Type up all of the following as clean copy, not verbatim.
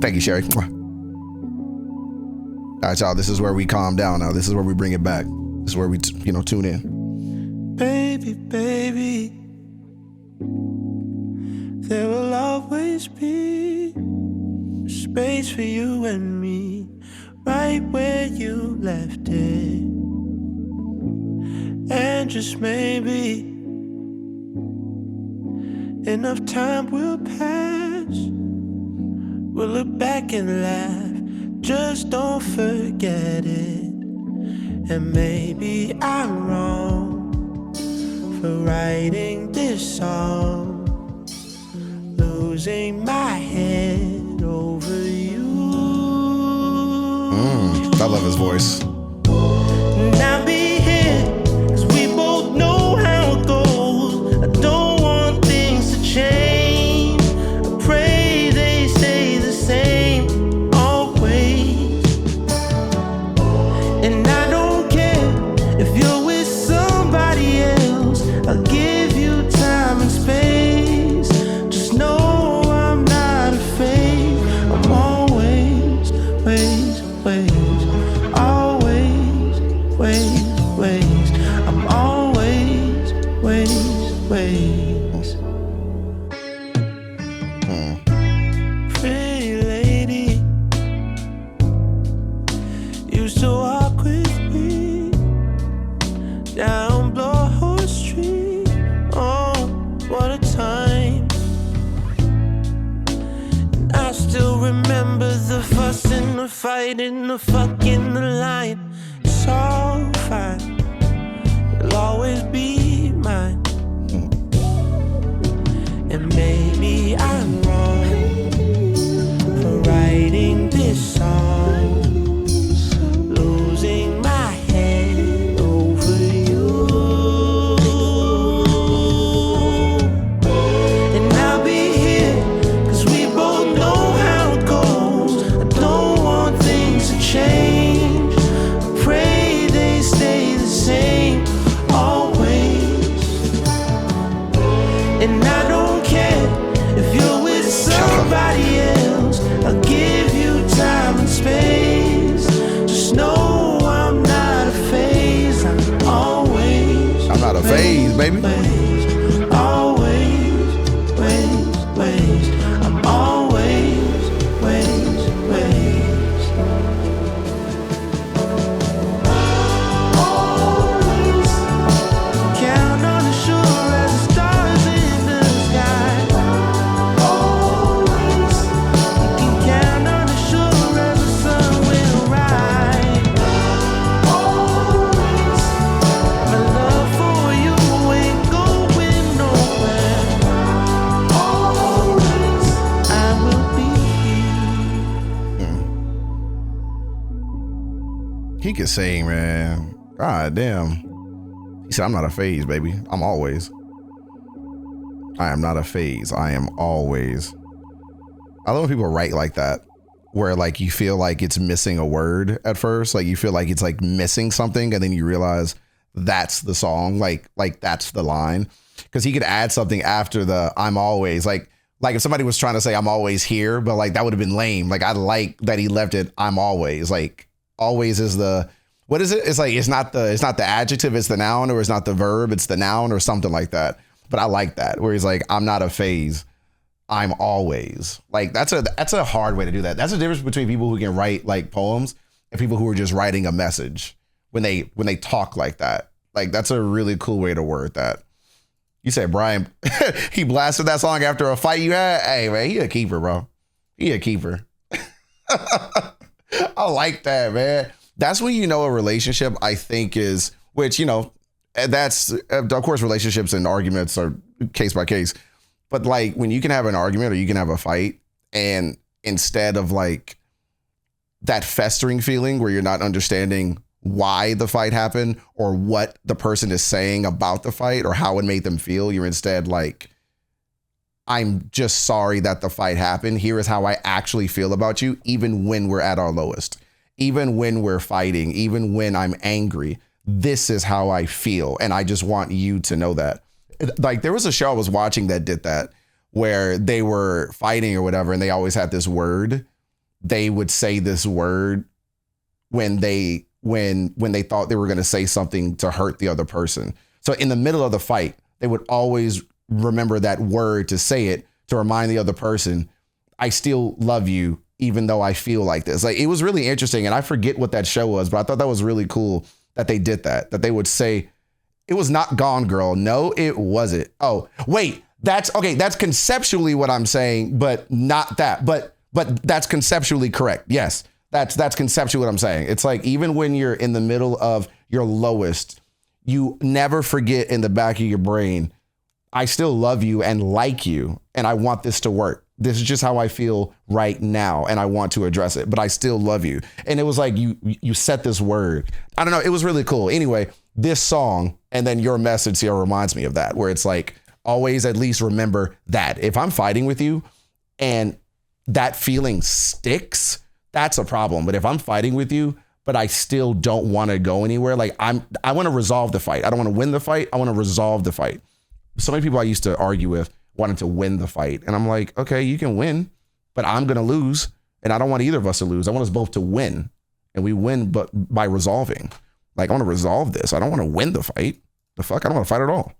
Thank you, Sherry. All right, y'all. This is where we calm down now. This is where we bring it back. This is where we, tune in. Baby, baby, there will always be space for you and me, right where you left it. And just maybe enough time will pass. We'll look back and laugh. Just don't forget it. And maybe I'm wrong for writing this song, losing my head over you. I love his voice. And I'll be here, 'cause we both know how it goes. I don't want things to change. I pray they stay the same always. And I don't care if you're with somebody else. I'll give you time and space. Just know I'm not afraid. I'm always, always, ways. I'm always, ways. Pretty lady, used to walk with me down Blowhole Street. Oh, what a time. And I still remember the fuss and the fight and the fucking the line. It's all fine, it'll always be mine. And maybe I'm wrong for writing this song, losing my head over you. And I'll be here, 'cause we both know how it goes. I don't want things to change. I pray they stay the same always. And I don't care if you're with somebody else. I'll give you time and space. Just know I'm not a phase. I'm not a phase, baby. Always, ways. I'm always, ways. Always count on the shore as the stars in the sky. Always you can count on the shore as the sun will rise. Always my love for you ain't going nowhere. Always I will be here. He could sing, man. God damn. He said, I'm not a phase, baby. I'm always. I am not a phase. I am always. I love when people write like that, where like you feel like it's missing a word at first. Like you feel like it's like missing something, and then you realize that's the song. Like that's the line. Because he could add something after the I'm always. Like if somebody was trying to say I'm always here, but like that would have been lame. Like I like that he left it I'm always. Like always is the, what is it? It's like it's not the adjective, it's the noun, or it's not the verb, it's the noun or something like that. But I like that, where he's like, I'm not a phase, I'm always. Like that's a hard way to do that. That's the difference between people who can write like poems and people who are just writing a message when they talk like that. Like that's a really cool way to word that. You said Brian, he blasted that song after a fight you had. Hey man, he a keeper, bro. He a keeper. I like that, man. That's when you know a relationship, I think, is, which, that's, of course, relationships and arguments are case by case. But like when you can have an argument or you can have a fight, and instead of like that festering feeling where you're not understanding why the fight happened or what the person is saying about the fight or how it made them feel, you're instead like, I'm just sorry that the fight happened. Here is how I actually feel about you, even when we're at our lowest, even when we're fighting, even when I'm angry. This is how I feel. And I just want you to know that. Like there was a show I was watching that did that, where they were fighting or whatever, and they always had this word. They would say this word when they thought they were going to say something to hurt the other person. So in the middle of the fight, they would always remember that word to say it to remind the other person, I still love you, even though I feel like this. Like, it was really interesting. And I forget what that show was, but I thought that was really cool that they did that they would say, it was not Gone Girl. No, it wasn't. Oh, wait, that's okay. That's conceptually what I'm saying, but not that, but that's conceptually correct. Yes. That's conceptually what I'm saying. It's like, even when you're in the middle of your lowest, you never forget in the back of your brain, I still love you and like you, and I want this to work. This is just how I feel right now, and I want to address it, but I still love you. And it was like, you set this word. I don't know. It was really cool. Anyway, this song and then your message here reminds me of that, where it's like, always at least remember that if I'm fighting with you and that feeling sticks, that's a problem. But if I'm fighting with you, but I still don't want to go anywhere, like I want to resolve the fight. I don't want to win the fight. I want to resolve the fight. So many people I used to argue with wanted to win the fight. And I'm like, okay, you can win, but I'm going to lose. And I don't want either of us to lose. I want us both to win. And we win, but by resolving. Like, I want to resolve this. I don't want to win the fight. The fuck? I don't want to fight at all.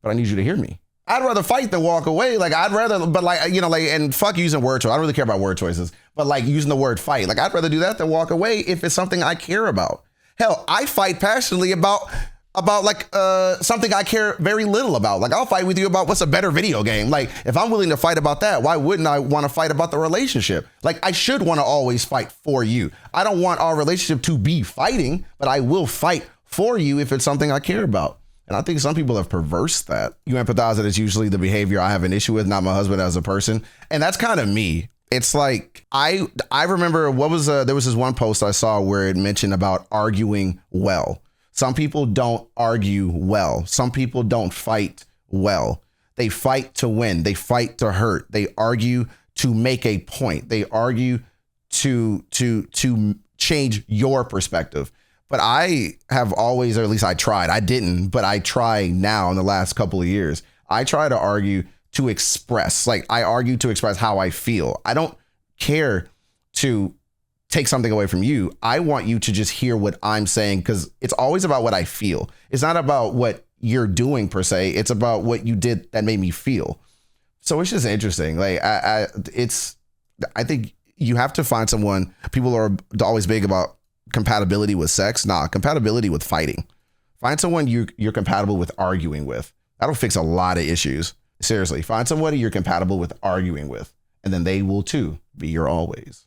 But I need you to hear me. I'd rather fight than walk away. Like, I'd rather, but like, you know, like, and fuck using word choice. I don't really care about word choices, but like using the word fight. Like, I'd rather do that than walk away if it's something I care about. Hell, I fight passionately about like something I care very little about. Like, I'll fight with you about what's a better video game. Like, if I'm willing to fight about that, why wouldn't I want to fight about the relationship? Like, I should want to always fight for you. I don't want our relationship to be fighting, but I will fight for you if it's something I care about. And I think some people have perversed that. You empathize that it's usually the behavior I have an issue with, not my husband as a person. And that's kind of me. It's like, I remember there was this one post I saw where it mentioned about arguing well. Some people don't argue well. Some people don't fight well. They fight to win. They fight to hurt. They argue to make a point. They argue to change your perspective. But I have always, or at least I tried. I didn't, but I try now in the last couple of years. I try to argue to express. Like, I argue to express how I feel. I don't care to take something away from you. I want you to just hear what I'm saying, because it's always about what I feel. It's not about what you're doing per se. It's about what you did that made me feel. So it's just interesting. Like, I think you have to find someone. People are always big about compatibility with sex. Nah, compatibility with fighting. Find someone you're compatible with arguing with. That'll fix a lot of issues. Seriously, find somebody you're compatible with arguing with, and then they will too be your always.